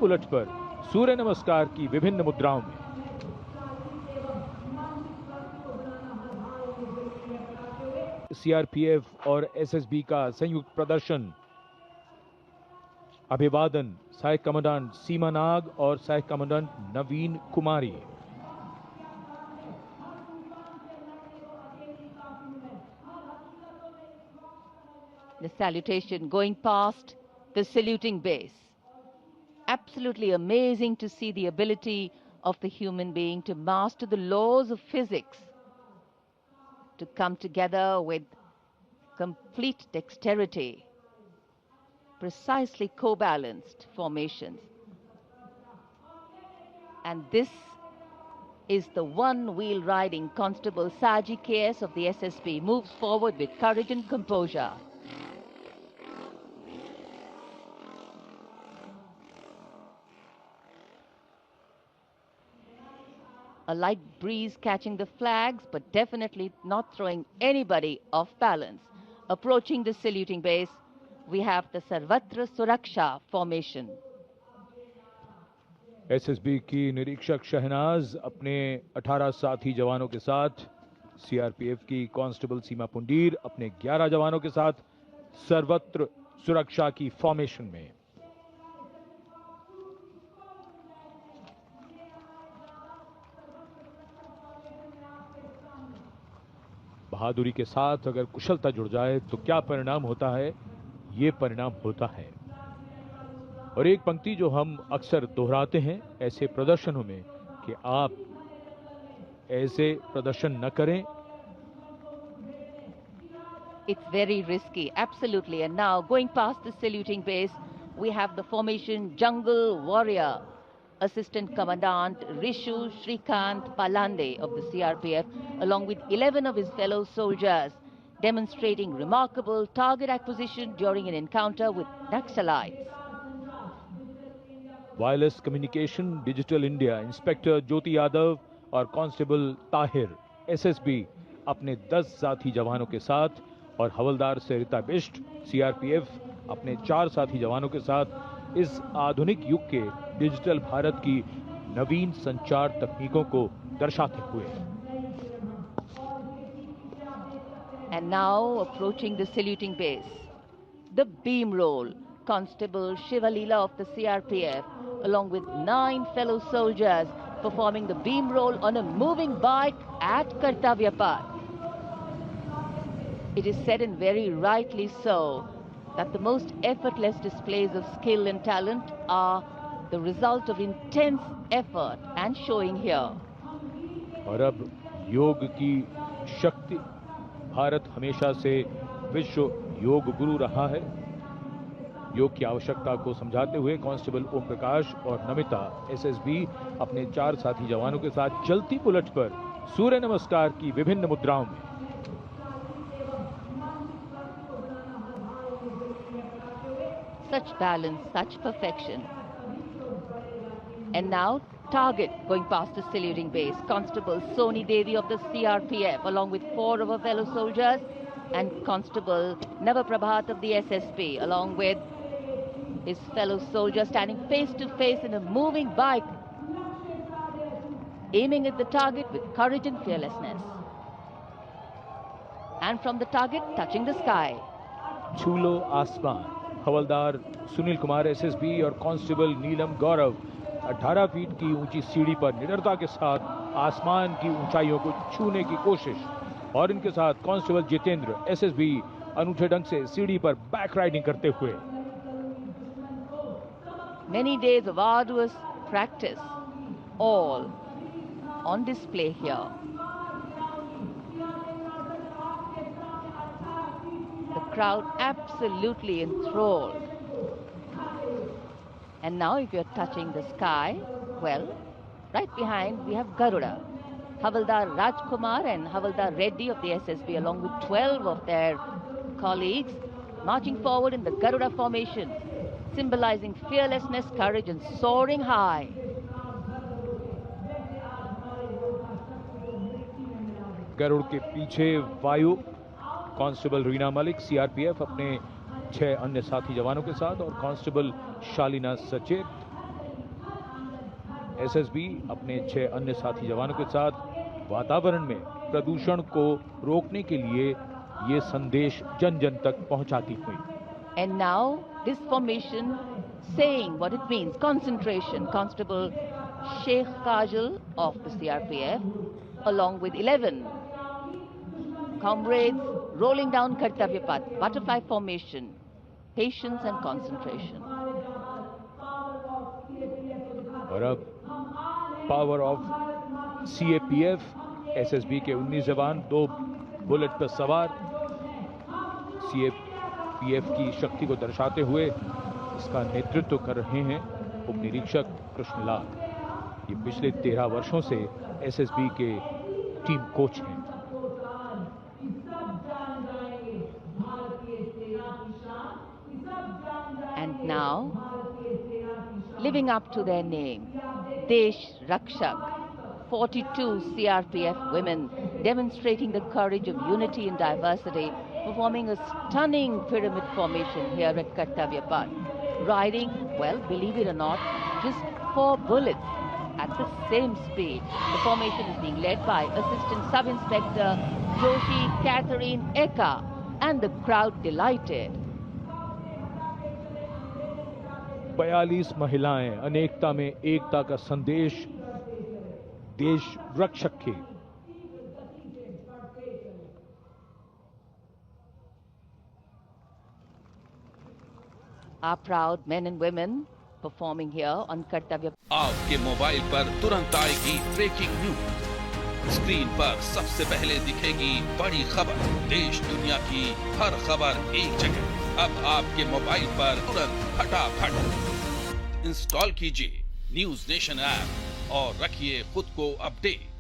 उलट पर सूर्य नमस्कार की विभिन्न मुद्राओं में। सीआरपीएफ और एसएसबी का संयुक्त प्रदर्शन। अभिवादन सहायक कमांडेंट सीमा नाग और सहायक commandant Naveen Kumari. The salutation going past the saluting base. Absolutely amazing to see the ability of the human being to master the laws of physics, to come together with complete dexterity, precisely co-balanced formations. And this is the one-wheel riding Constable Saji KS of the SSB, moves forward with courage and composure. A light breeze catching the flags, but definitely not throwing anybody off balance. Approaching the saluting base, we have the Sarvatra Suraksha formation. SSB की निरीक्षक शहनाज अपने 18 साथी जवानों के साथ, CRPF की constable सीमा पुंडीर अपने 11 जवानों के साथ सर्वत्र सुरक्षा की फॉर्मेशन में। बहादुरी के साथ अगर कुशलता जुड़ जाए तो क्या परिणाम होता है, ये परिणाम होता है। और एक पंक्ति जो हम अक्सर दोहराते हैं ऐसे प्रदर्शनों में कि आप ऐसे प्रदर्शन न करें। It's very risky, absolutely. And now going past the saluting base, we have the formation Jungle Warrior. Assistant Commandant Rishu Shrikant Palande of the CRPF, along with 11 of his fellow soldiers, demonstrating remarkable target acquisition during an encounter with Naxalites. Wireless communication digital India inspector Jyoti Yadav और constable Tahir SSB अपने 10 साथी जवानों के साथ और हवलदार सरिता Bisht CRPF अपने 4 साथी जवानों के साथ इस आधुनिक युग के डिजिटल भारत की नवीन संचार तकनीकों को दर्शाते हुए। And now approaching the saluting base, the beam roll. Constable Shivalila of the CRPF, along with 9 fellow soldiers, performing the beam roll on a moving bike at Kartavya Path. It is said, and very rightly so, that the most effortless displays of skill and talent are the result of intense effort and showing here. और अब योग की शक्ति, भारत हमेशा से विश्व योग गुरु रहा है। योग की आवश्यकता को समझाते हुए कांस्टेबल ओम प्रकाश और नमिता एसएसबी अपने 4 साथी जवानों के साथ चलती बुलेट पर सूर्य नमस्कार की विभिन्न मुद्राओं में। Such balance, such perfection. And now target going past the saluting base. Constable Soni Devi of the CRPF, along with 4 of her fellow soldiers, and Constable Navaprabhat of the SSB, along with his fellow soldier, standing face to face in a moving bike, aiming at the target with courage and fearlessness. And from the target, touching the sky. छूलो आसमान। हवलदार Sunil Kumar SSB और constable नीलम गौरव 18 feet की ऊंची सीढ़ी पर निडरता के साथ आसमान की ऊंचाइयों को छूने की कोशिश, और इनके साथ कांस्टेबल जितेंद्र एसएसबी अनूठे ढंग से सीढ़ी पर बैक राइडिंग करते हुए। Many days of arduous practice, all on display here. The crowd absolutely enthralled. And now if you're touching the sky, well, right behind we have Garuda. Havaldar Rajkumar and Havaldar Reddy of the SSB, along with 12 of their colleagues, marching forward in the Garuda formation, symbolizing fearlessness, courage, and soaring high. Garuda के पीछे वायु constable Reena Malik CRPF अपने 6 अन्य साथी जवानों के साथ और कांस्टेबल शालिना सचेत एसएसबी अपने 6 अन्य साथी जवानों के साथ वातावरण में प्रदूषण को रोकने के लिए ये संदेश जन जन तक पहुंचाती हुई। And now this formation saying what it means, concentration. Constable Sheikh Kajal of the CRPF along with 11 comrades rolling down Kartavya Path, butterfly formation, patience and concentration. और अब पावर ऑफ सीएपीएफ, एसएसबी के 19 जवान 2 bullet पर सवार CAPF की शक्ति को दर्शाते हुए इसका नेतृत्व कर रहे हैं उप निरीक्षक कृष्णलाल। ये पिछले 13 वर्षों से एसएसबी के टीम कोच हैं। And now, living up to their name, Desh Rakshak, 42 CRPF women demonstrating the courage of unity and diversity, performing a stunning pyramid formation here at Kartavya Path. Riding, well, believe it or not, just 4 bullets at the same speed. The formation is being led by Assistant Sub-Inspector Joshi Catherine Eka, and the crowd delighted. 42 महिलाएं अनेकता में एकता का संदेश देश रक्षक के। Our proud men and women performing here on Kartavya. आपके mobile पर तुरंत आएगी ब्रेकिंग न्यूज। स्क्रीन पर सबसे पहले दिखेगी बड़ी खबर। देश दुनिया की हर खबर एक जगह। अब आपके मोबाइल पर तुरंत फटाफट इंस्टॉल कीजिए न्यूज नेशन ऐप और रखिए खुद को अपडेट।